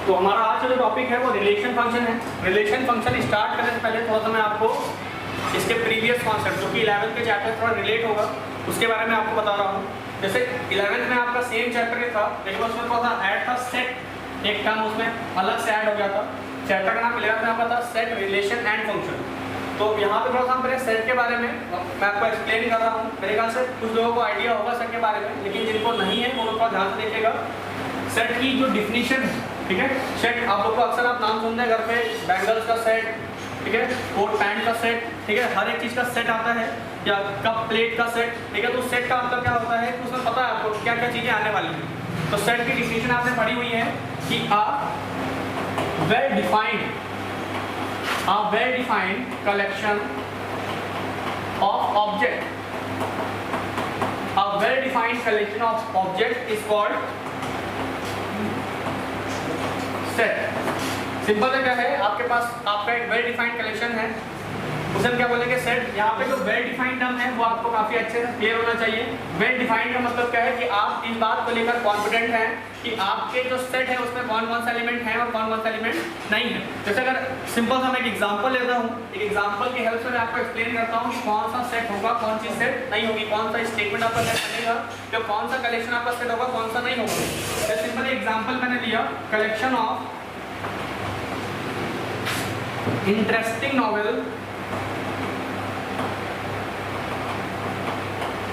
तो हमारा आज का जो टॉपिक है वो रिलेशन फंक्शन है। रिलेशन फंक्शन स्टार्ट करने से पहले थोड़ा सा मैं आपको इसके प्रीवियस कॉन्सेप्ट जो कि 11th के चैप्टर थोड़ा रिलेट होगा उसके बारे में आपको बता रहा हूँ। जैसे 11th में आपका सेम चैप्टर ही था, लेकिन उसमें थोड़ा सा ऐड था सेट, एक टर्म उसमें अलग से ऐड हो गया था। चैप्टर का नाम 11th में आपका था सेट, रिलेशन एंड फंक्शन। तो यहाँ पे थोड़ा सा हम पहले सेट के बारे में मैं आपको एक्सप्लेन कर रहा हूँ। मेरे ख्याल से कुछ लोगों को आइडिया होगा सेट के बारे में, लेकिन जिनको नहीं है वो लोग थोड़ा ध्यान से देखिएगा। सेट की जो डिफिनीशन है, ठीक है, सेट आप लोग को अक्सर आप नाम सुनते हैं घर पे, बैंगल्स का सेट, ठीक है, कोट पैंट का सेट, ठीक है, हर एक चीज़ का सेट आता है, या कप प्लेट का सेट, ठीक है। तो सेट का मतलब क्या होता है, तो उसमें पता है आपको क्या क्या चीज़ें आने वाली हैं। तो सेट की डिफिनीशन आपने पढ़ी हुई है कि a well defined collection of object, a well defined collection of object is called set। Simple है, क्या है, आपके पास आपका एक वेल डिफाइंड कलेक्शन है, उसे हम क्या बोलेंगे, सेट। यहाँ पे जो वेल डिफाइंड टर्म है वो आपको काफी अच्छे से क्लियर होना चाहिए। वेल डिफाइंड का मतलब क्या है कि आप इस बात को लेकर कॉन्फिडेंट हैं कि आपके जो सेट है उसमें कौन कौन सा एलिमेंट है और कौन कौन सा एलिमेंट नहीं है। जैसे अगर सिंपल सा मैं एक एग्जांपल लेता हूँ, एक एग्जांपल की हेल्प से मैं आपको एक्सप्लेन करता हूँ कि कौन सा सेट होगा, कौन सी सेट नहीं होगी, कौन सा स्टेटमेंट आपका सेट बनेगा, या कौन सा कलेक्शन आपका सेट होगा, कौन सा नहीं होगा। सिंपल एग्जाम्पल मैंने लिया, collection of interesting novel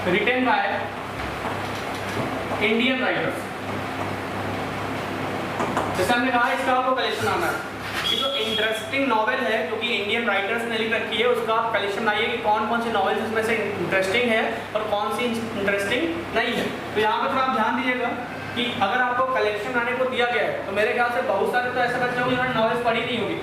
written by Indian writers। जैसे हमने कहा इसका आपको कलेक्शन आना है कि जो इंटरेस्टिंग नॉवेल है जो कि इंडियन राइटर्स ने लिख रखी है, उसका आप कलेक्शन लाइए कि कौन कौन सी नॉवेल्स इसमें से इंटरेस्टिंग है और कौन सी इंटरेस्टिंग नहीं है। तो यहाँ पे थोड़ा आप ध्यान दीजिएगा कि अगर आपको कलेक्शन लाने को दिया गया है तो मेरे ख्याल से बहुत सारे तो ऐसे बच्चे होंगे जिन्होंने नॉवेल्स पढ़ी नहीं होगी,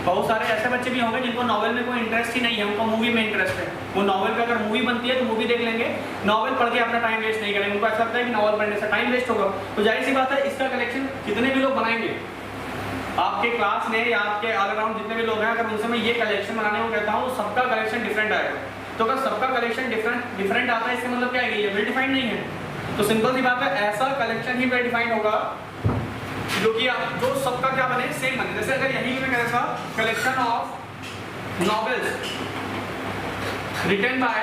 बहुत सारे ऐसे बच्चे भी होंगे जिनको नॉवेल में कोई इंटरेस्ट ही नहीं है, उनको मूवी में इंटरेस्ट है। वो नॉवेल पे अगर मूवी बनती है तो मूवी देख लेंगे, नॉवेल पढ़ के अपना टाइम वेस्ट नहीं करेंगे। उनको ऐसा लगता है कि नॉवेल पढ़ने से टाइम वेस्ट होगा। तो जाहिर सी बात है इसका कलेक्शन जितने भी लोग बनाएंगे आपके क्लास में या आपके ऑल अराउंड जितने भी लोग हैं, अगर उनसे मैं ये कलेक्शन बनाने को कहता हूँ सबका कलेक्शन डिफरेंट आएगा। तो अगर सबका कलेक्शन डिफरेंट आता है इसका मतलब क्या है, ये वेल डिफाइंड नहीं है। तो सिंपल सी बात है, ऐसा कलेक्शन ही वेल डिफाइंड होगा जो कि जो सबका क्या बने, सेम बने। जैसे अगर यही मैं कह रहा था collection of novels written by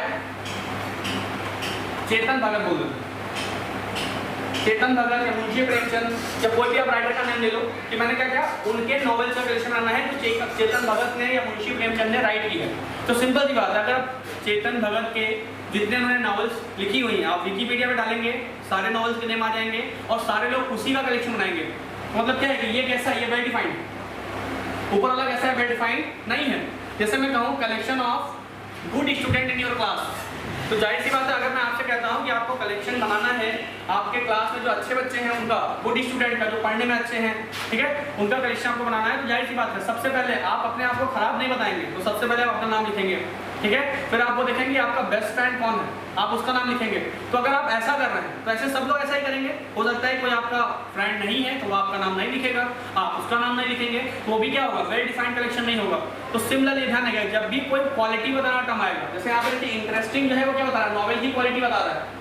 Chetan Bhagat, बोल दो चेतन भगत या मुंशी प्रेमचंद या कोई भी आप राइटर का नाम ले लो, कि मैंने क्या किया, उनके नॉवेल्स का कलेक्शन आना है जो चेतन भगत ने या मुंशी प्रेमचंद ने राइट की है। तो सिंपल सी बात है, अगर चेतन भगत के जितने उन्होंने नॉवेल्स लिखी हुई हैं आप विकीपीडिया में डालेंगे, सारे नॉवेल्स के नेम आ जाएंगे और सारे लोग उसी का कलेक्शन बनाएंगे। मतलब क्या है कि ये कैसा है, ये वेल डिफाइंड, ऊपर वाला कैसा है, वेल डिफाइंड नहीं है। जैसे मैं कहूँ collection of good student in your class, तो जाहिर सी बात है अगर मैं आपसे कहता हूँ कि आपको कलेक्शन बनाना है आपके क्लास में जो अच्छे बच्चे हैं उनका, गुड स्टूडेंट का जो पढ़ने में अच्छे हैं, ठीक है, उनका कलेक्शन आपको बनाना है। तो जाहिर सी बात है सबसे पहले आप अपने आप को खराब नहीं बताएंगे, तो सबसे पहले आप अपना नाम लिखेंगे, ठीक है। फिर आप वो देखेंगे आपका बेस्ट फ्रेंड कौन है, आप उसका नाम लिखेंगे। तो अगर आप ऐसा कर रहे हैं तो ऐसे सब लोग ऐसा ही करेंगे। हो सकता है कोई आपका फ्रेंड नहीं है तो वो आपका नाम नहीं लिखेगा, आप उसका नाम नहीं लिखेंगे, तो वो भी क्या होगा, वेल डिफाइंड कलेक्शन नहीं होगा। तो सिमिलरली ध्यान रखिएगा, जब भी कोई क्वालिटी बताना टर्म आएगा, जैसे यहाँ पे देखिए इंटरेस्टिंग जो है वो क्या बता रहा है, नॉवेल की क्वालिटी बता रहा है।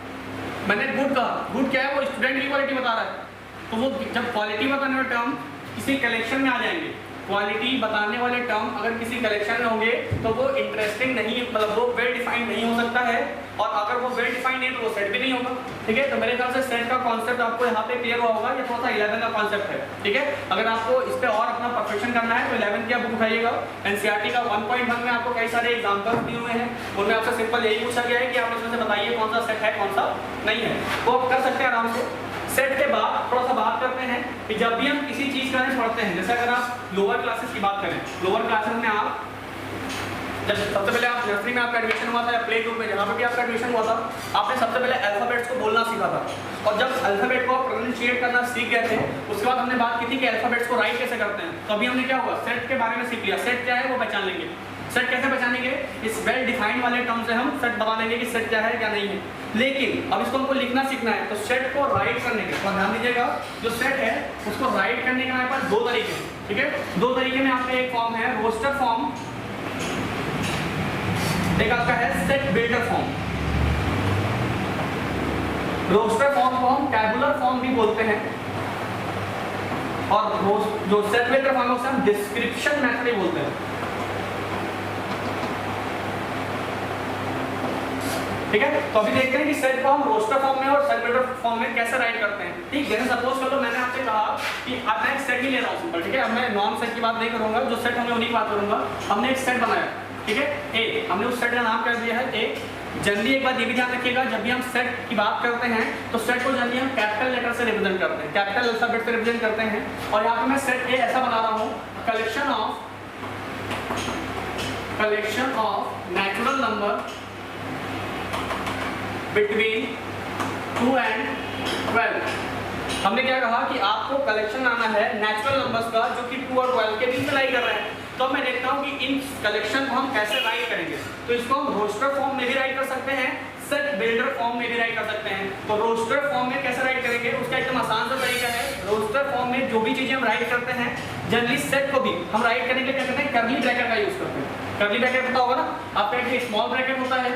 मैंने गुड कहा, गुड क्या है, वो स्टूडेंट की क्वालिटी बता रहा है। तो वो जब क्वालिटी बताने वाले टर्म किसी कलेक्शन में आ जाएंगे, क्वालिटी बताने वाले टर्म अगर किसी कलेक्शन में होंगे तो वो इंटरेस्टिंग नहीं, मतलब वो वेल डिफाइंड नहीं हो सकता है। और अगर वो वेल डिफाइंड नहीं तो वो सेट भी नहीं होगा, ठीक है। तो मेरे ख्याल से सेट का कॉन्सेप्ट आपको यहाँ पे क्लियर हुआ होगा। ये थोड़ा सा 11 का कॉन्सेप्ट है, ठीक है। अगर आपको इस पे और अपना परफेक्शन करना है तो 11 की आप बुक उठाइएगा। एनसीईआरटी का 1.1 में आपको कई सारे एग्जाम्पल्स दिए हुए हैं, उनमें आपसे सिंपल यही पूछा गया है कि आप इसमें से बताइए कौन सा सेट है कौन सा नहीं है। वो आप कर सकते हैं आराम से। सेट के बाद थोड़ा सा बात करते हैं कि जब भी हम किसी चीज का पढ़ते हैं, जैसे अगर आप लोअर क्लासेस की बात करें, लोअर क्लासेस में आप जब सबसे पहले आप नर्सरी में आपका एडमिशन हुआ था या प्ले ग्रुप में जहाँ पे भी आपका एडमिशन हुआ था, आपने सबसे पहले अल्फाबेट्स को बोलना सीखा था। और जब अल्फाबेट को आप प्रोनाउंसिएट करना सीख गए थे उसके बाद हमने बात की थी कि अल्फाबेट्स को राइट कैसे करते हैं। तो अभी हमने क्या हुआ, सेट के बारे में सीख लिया। सेट क्या है वो पहचान लेंगे। सेट कैसे पहचानेंगे, इस वेल डिफाइंड वाले टर्म से हम सेट बता लेंगे कि सेट क्या है क्या नहीं है। लेकिन अब इसको हमको लिखना सीखना है, तो सेट को राइट करने के, तो ध्यान दीजिएगा, जो सेट है उसको राइट करने के हमारे पास दो तरीके हैं, ठीक है। दो तरीके में आपका एक फॉर्म है रोस्टर फॉर्म, एक आपका है set builder form. Roster form को हम टैबुलर फॉर्म भी बोलते हैं, और वो जो सेट वेक्टर फॉर्म है उसे हम डिस्क्रिप्शन मेथड ही बोलते हैं। ठीक है, तो अभी देखते हैं कि सेट को हम रोस्टर फॉर्म में और सेट वेक्टर फॉर्म में कैसे राइट करते हैं। ठीक, जैसे सपोज कर लो मैंने आपसे कहा कि अब मैं एक सेट ही ले रहा हूं सिंपल। ठीक है, अब मैं नॉन सेट की बात नहीं करूंगा, जो सेट हमने उन्हीं की बात करूंगा। हमने एक सेट बनाया, ठीक है, ए, हमने उस सेट का नाम कर दिया है ए। जनरली एक बात ये भी ध्यान रखिएगा, जब भी हम सेट की बात करते हैं तो सेट को जनरली हम कैपिटल लेटर से रिप्रेजेंट करते हैं, कैपिटल अल्फाबेट से रिप्रेजेंट करते हैं। और यहाँ पे मैं सेट ए ऐसा बना रहा हूँ, collection of natural number between 2 and 12। हमने क्या कहा कि आपको कलेक्शन आना है नेचुरल नंबर्स का जो कि 2 और 12 के बीच में लाई कर रहे हैं। तो मैं देखता हूँ कि इन कलेक्शन को हम कैसे राइट करेंगे। तो इसको हम रोस्टर फॉर्म में भी राइट कर सकते हैं, सेट बिल्डर फॉर्म में भी राइट कर सकते हैं। तो रोस्टर फॉर्म में कैसे राइट करेंगे, उसका एकदम आसान सा तरीका है। रोस्टर फॉर्म में जो भी चीजें हम राइट करते हैं, जनरली सेट को भी हम राइट करने के लिए क्या करते हैं, कर्ली ब्रैकेट का यूज करते हैं। कर्ली ब्रैकेट पता होगा ना आपका, एक स्मॉल ब्रैकेट होता है,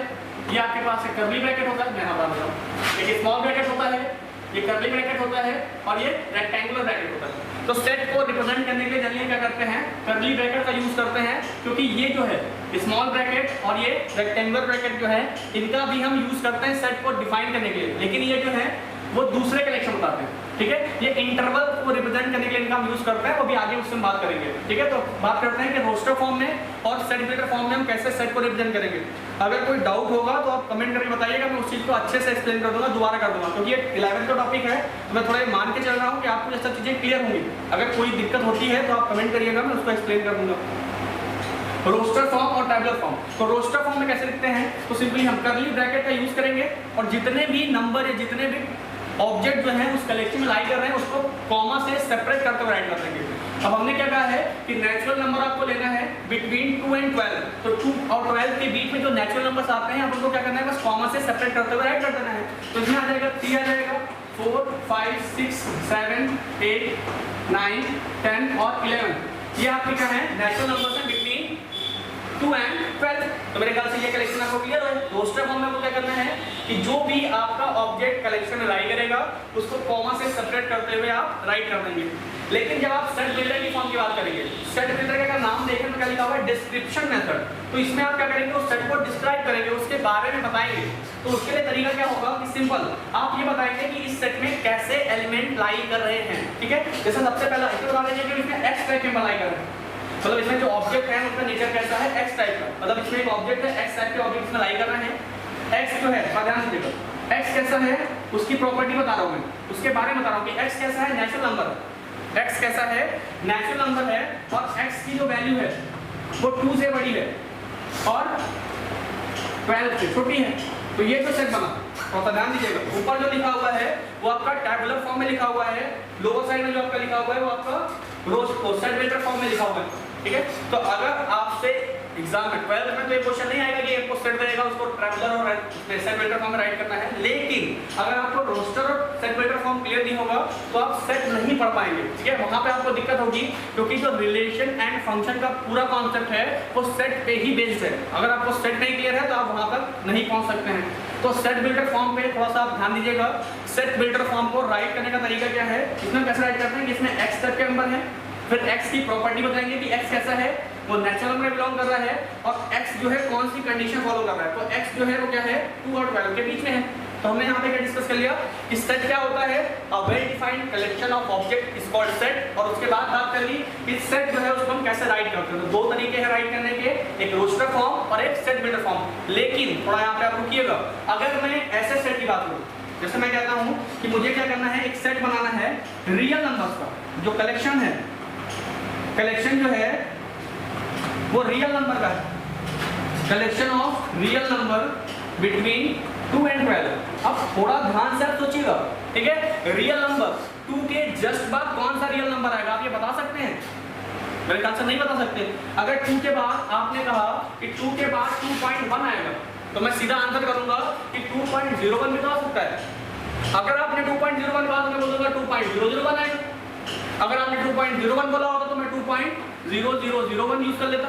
ये आपके पास एक कर्ली ब्रैकेट होता है, मैं बता रहा हूँ, एक स्मॉल ब्रैकेट होता है, ये कर्ली ब्रैकेट होता है और ये रेक्टेंगुलर ब्रैकेट होता है। तो सेट को रिप्रेजेंट करने के लिए जनरली क्या करते हैं, कर्ली ब्रैकेट का यूज करते हैं, क्योंकि ये जो है स्मॉल ब्रैकेट और ये रेक्टेंगुलर ब्रैकेट जो है इनका भी हम यूज करते हैं सेट को डिफाइन करने के लिए, लेकिन ये जो है वो दूसरे कलेक्शन बताते हैं। ठीक है, ये इंटरवल को रिप्रेजेंट करने के लिए इनका हम यूज करते हैं, वो भी आगे उससे हम बात करेंगे। ठीक है, तो बात करते हैं कि रोस्टर फॉर्म में और सेट बिल्डर फॉर्म में हम कैसे सेट को रिप्रेजेंट करेंगे। अगर कोई डाउट होगा तो आप कमेंट करके बताइएगा, मैं उस चीज को अच्छे से एक्सप्लेन कर दूंगा, दोबारा कर दूंगा, क्योंकि ये 11th का टॉपिक है तो मैं थोड़ा मान के चल रहा हूँ कि आपको ये सब चीजें क्लियर होंगी। अगर कोई दिक्कत होती है तो आप कमेंट करिएगा, मैं उसको एक्सप्लेन कर दूंगा। रोस्टर फॉर्म और टैबुलर फॉर्म। तो रोस्टर फॉर्म में कैसे लिखते हैं, तो सिंपली हम कर्ली ब्रैकेट का यूज करेंगे और जितने भी नंबर या जितने भी ऑब्जेक्ट जो है उस कलेक्शन में लाई कर रहे हैं उसको कॉमा से सेपरेट करते हुए राइट कर देंगे। अब हमने क्या कहा है कि नेचुरल नंबर आपको लेना है बिटवीन 2 and 12। तो 2 और 12 के बीच में जो नेचुरल नंबर्स आते हैं अपन को क्या करना है, बस कॉमा से सेपरेट करते हुए राइट कर देना है। तो इसमें आ जाएगा 3 आ जाएगा, 4, 5, 6, 7, 8, 9, 10 और 11। ये आपके क्या है, नेचुरल नंबर्स हैं बिटवीन 2 and 12। तो मेरे ख्याल से ये कलेक्शन आपको क्लियर है। रोस्टर फॉर्म में आपको क्या करना है कि जो भी आपका ऑब्जेक्ट कलेक्शन में लाई करेगा उसको कॉमा से सेपरेट करते हुए आप राइट कर देंगे। लेकिन जब आप सेट बिल्डर की फॉर्म की बात करेंगे, सेट बिल्डर का नाम देखने में क्या लिखा हुआ है, डिस्क्रिप्शन मेथड। तो इसमें आप क्या करेंगे, उस सेट को डिस्क्राइब करेंगे, उसके बारे में बताएंगे। तो उसके लिए तरीका क्या होगा कि सिंपल आप ये बताएंगे कि इस सेट में कैसे एलिमेंट लाई कर रहे हैं। ठीक है, जैसे सबसे पहला इसको बता देंगे कि इसमें एक्स टाइप में लाई कर रहे हैं, मतलब इसमें जो ऑब्जेक्ट है उसका नेचर कैसा है, एक्स टाइप का। मतलब इसमें एक ऑब्जेक्ट है, एक्स टाइप के ऑब्जेक्ट में लाई कर रहे हैं। एक्स जो है ध्यान से देखो, एक्स कैसा है उसकी प्रॉपर्टी बता रहा हूं मैं, उसके बारे में बता रहा हूं कि एक्स कैसा है, नेचुरल नंबर। एक्स कैसा है, नेचुरल नंबर है और एक्स की जो वैल्यू है वो 2 से बड़ी है और 12 से छोटी है। तो ये जो सेट बना, तो ध्यान दीजिएगा, ऊपर जो लिखा हुआ है वो आपका टैबुलर फॉर्म में लिखा हुआ है, लोअर साइड में जो आपका लिखा हुआ है वो आपका सेट बिल्डर फॉर्म में लिखा हुआ है। ठीक है, तो अगर आपसे एग्जाम में 12 में तो ये क्वेश्चन नहीं आएगा कि आपको सेट देगा उसको टैबुलर और सेट बिल्डर फॉर्म में राइट करना है, लेकिन अगर आपको रोस्टर और सेट बिल्डर फॉर्म क्लियर नहीं होगा तो आप सेट नहीं पढ़ पाएंगे। ठीक है, वहां पे आपको दिक्कत होगी, क्योंकि जो रिलेशन एंड फंक्शन का पूरा कॉन्सेप्ट है वो सेट पे ही बेस्ड है। अगर आपको सेट नहीं क्लियर है तो आप वहां तक नहीं पहुंच सकते हैं। तो सेट बिल्डर फॉर्म पे थोड़ा सा आप ध्यान दीजिएगा। सेट बिल्डर फॉर्म को राइट करने का तरीका क्या है, इसमें कैसे राइट करते हैं कि इसमें एक्स टाइप के नंबर है, फिर x की प्रॉपर्टी बताएंगे कि x कैसा है, वो नेचुरल में बिलोंग कर रहा है और x जो है कौन सी कंडीशन फॉलो कर रहा है। तो x जो है वो क्या है, 2 और 12 के बीच में है। तो हमने यहाँ पे क्या डिस्कस कर लिया कि सेट क्या होता है, a well defined collection of object is called set. और उसके बाद बात कर ली कि सेट जो है उसको हम कैसे राइट करते हैं। तो 2 तरीके हैं राइट करने के, एक रोस्टर फॉर्म और एक सेट बिल्डर फॉर्म। लेकिन थोड़ा यहाँ पे आप रुकिएगा, अगर मैं ऐसे सेट की बात करूँ, जैसे मैं कहता हूँ कि मुझे क्या करना है, एक सेट बनाना है रियल नंबर्स का, जो कलेक्शन है, कलेक्शन जो है वो रियल नंबर का है, collection of real number between 2 and 12। अब थोड़ा ध्यान से आप सोचिएगा, ठीक है, रियल नंबर 2 के जस्ट बाद कौन सा रियल नंबर आएगा, आप ये बता सकते हैं? मेरे ख्याल से नहीं बता सकते। अगर 2 के बाद आपने कहा कि 2 के बाद 2.1 आएगा तो मैं सीधा आंसर करूंगा कि 2.01 भी तो आ सकता है। अगर आपने 2.01 कहा तो मैं बोलूंगा 2.001 आएगा। अगर आपने 2.01 बोला होता तो मैं 2.0001 यूज कर लेता।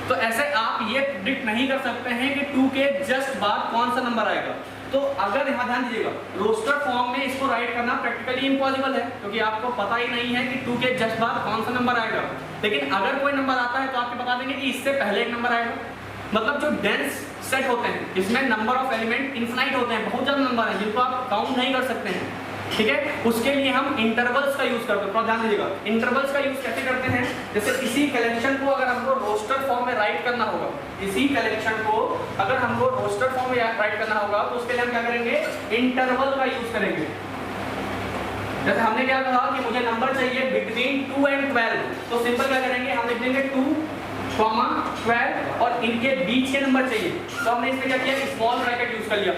तो ऐसे आप ये प्रिडिक्ट नहीं कर सकते हैं कि 2 के जस्ट बाद कौन सा नंबर आएगा। तो अगर यहाँ ध्यान दीजिएगा, रोस्टर फॉर्म में इसको राइट करना प्रैक्टिकली इम्पॉसिबल है, क्योंकि आपको पता ही नहीं है कि 2 के जस्ट बाद कौन सा नंबर आएगा। लेकिन अगर कोई नंबर आता है तो आपको बता देंगे कि इससे पहले एक नंबर आएगा। मतलब जो डेंस सेट होते हैं, इसमें नंबर ऑफ एलिमेंट इन्फिनाइट होते हैं, बहुत ज़्यादा नंबर हैं जिनको आप काउंट नहीं कर सकते हैं, ठीक है। उसके लिए हम इंटरवल्स का यूज करते हैं। तो ध्यान दीजिएगा, इंटरवल्स का यूज कैसे करते हैं, जैसे इसी कलेक्शन को अगर हमको रोस्टर फॉर्म में राइट करना होगा, इसी कलेक्शन को अगर हमको रोस्टर फॉर्म में राइट करना होगा तो उसके लिए हम क्या करेंगे, इंटरवल का यूज करेंगे। जैसे हमने क्या कहा कि मुझे नंबर चाहिए बिटवीन 2 and 12, तो सिंपल क्या करेंगे, हम लिख देंगे 2, 12 और इनके बीच के नंबर चाहिए, तो हमने इसमें क्या किया, स्मॉल ब्रैकेट यूज कर लिया।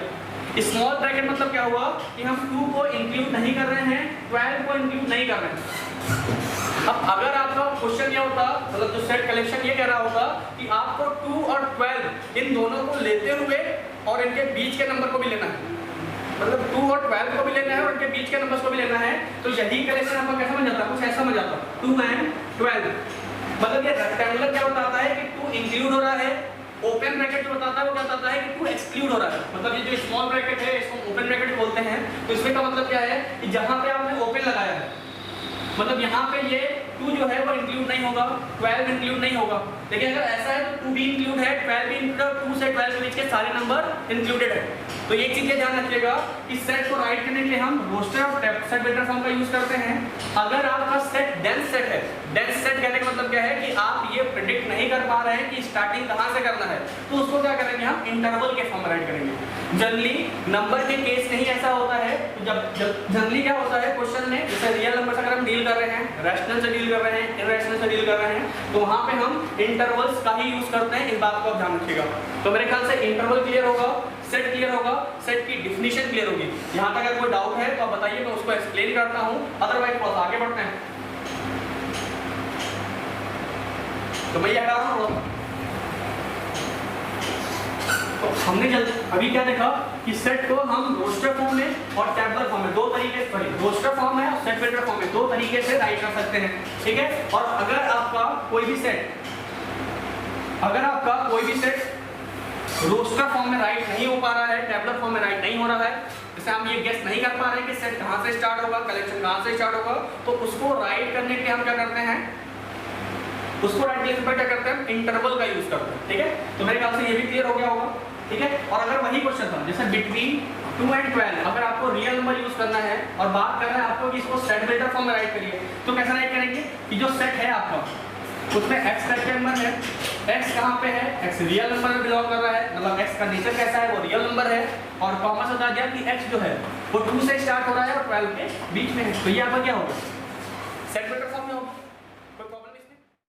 स्मॉल ब्रैकेट मतलब क्या हुआ कि हम 2 को इंक्लूड नहीं कर रहे हैं, 12 को इंक्लूड नहीं कर रहे हैं। अब अगर आपका क्वेश्चन ये होता, मतलब जो सेट कलेक्शन ये कह रहा होगा कि आपको 2 और 12 इन दोनों को लेते हुए और इनके बीच के नंबर को भी लेना है, मतलब 2 और 12 को भी लेना है और इनके बीच के नंबर्स को भी लेना है, तो यही कलेक्शन आपको कैसा बन जाता है, कुछ ऐसा बन जाता है 2 and 12। मतलब ये रेक्टेंगुलर क्या बताता है कि 2 इंक्लूड हो रहा है, ओपन ब्रैकेट जो बताता है वो क्या बताता है कि 2 एक्सक्लूड हो रहा है। मतलब ये जो स्मॉल ब्रैकेट है इसको ओपन ब्रैकेट बोलते हैं। तो इसमें का मतलब क्या है कि जहां पे आपने ओपन लगाया है, मतलब यहाँ पे ये 2 जो है वो इंक्लूड नहीं होगा, 12 इंक्लूड नहीं होगा। लेकिन अगर ऐसा है तो 2 भी इंक्लूड है, 12 भी इंक्लूड है, 2 से 12 के बीच के सारे नंबर इंक्लूडेड है। तो एक चीज ये ध्यान रखिएगा कि सेट को राइट करने के लिए हम रोस्टर और सेट वेक्टर फॉर्म का यूज करते हैं। अगर आपका सेट डेंस सेट है, डेंस सेट कहने का मतलब क्या है कि आप ये प्रेडिक्ट नहीं कर पा रहे हैं कि स्टार्टिंग कहाँ से करना है, तो उसको क्या करेंगे, हम इंटरवल के फॉर्म में राइट करेंगे। जनरली नंबर के केस में ही ऐसा होता है। तो जब जनरली क्या होता है क्वेश्चन में, जैसे रियल नंबर से अगर हम डील कर रहे हैं, रैशनल से डील कर रहे हैं, इरैशनल से डील कर रहे हैं, तो वहाँ पे हम इंटरवल्स का ही यूज करते हैं। इस बात को आप ध्यान रखिएगा। तो मेरे ख्याल से इंटरवल क्लियर होगा, सेट क्लियर होगा, सेट की डिफिनीशन क्लियर होगी। यहाँ तक अगर कोई डाउट है तो आप बताइए, मैं उसको एक्सप्लेन करता हूँ, अदरवाइज थोड़ा आगे बढ़ते हैं। तो मैं ये हटा रहा हूँ। तो हमने अभी क्या देखा कि सेट को हम रोस्टर फॉर्म में और टैबुलर फॉर्म में दो तरीके, सॉरी रोस्टर फॉर्म में और सेट वेक्टर फॉर्म में दो तरीके से राइट कर सकते हैं, ठीक है। और अगर आपका कोई भी सेट रोस्टर फॉर्म में राइट नहीं हो पा रहा है, टैबुलर फॉर्म में राइट नहीं हो रहा है, जैसे हम ये गेस नहीं कर पा रहे हैं कि सेट कहाँ से स्टार्ट होगा, कलेक्शन कहाँ से स्टार्ट होगा, तो उसको राइट करने के लिए हम क्या करते हैं, उसको राइट करने पर क्या करते हैं, इंटरवल का यूज करते हैं, ठीक है। तो मेरे ख्याल से ये भी क्लियर हो गया होगा, ठीक है। और अगर वही क्वेश्चन था जैसे बिटवीन 2 and 12, अगर आपको रियल नंबर यूज करना है और बात करना है आपको कि इसको सेट वेक्टर फॉर्म में राइट करिए, तो कैसा राइट करेंगे कि जो सेट है आपका उसमें x नंबर है, x कहाँ पे है, x रियल नंबर में बिलोंग कर रहा है, मतलब x का नेचर कैसा है, वो रियल नंबर है। और कॉमा से बता दिया कि x जो है वो 2 से स्टार्ट हो रहा है और 12 के बीच में है, तो ये आपका क्या होगा, सेट वेक्टर फॉर्म में होगा।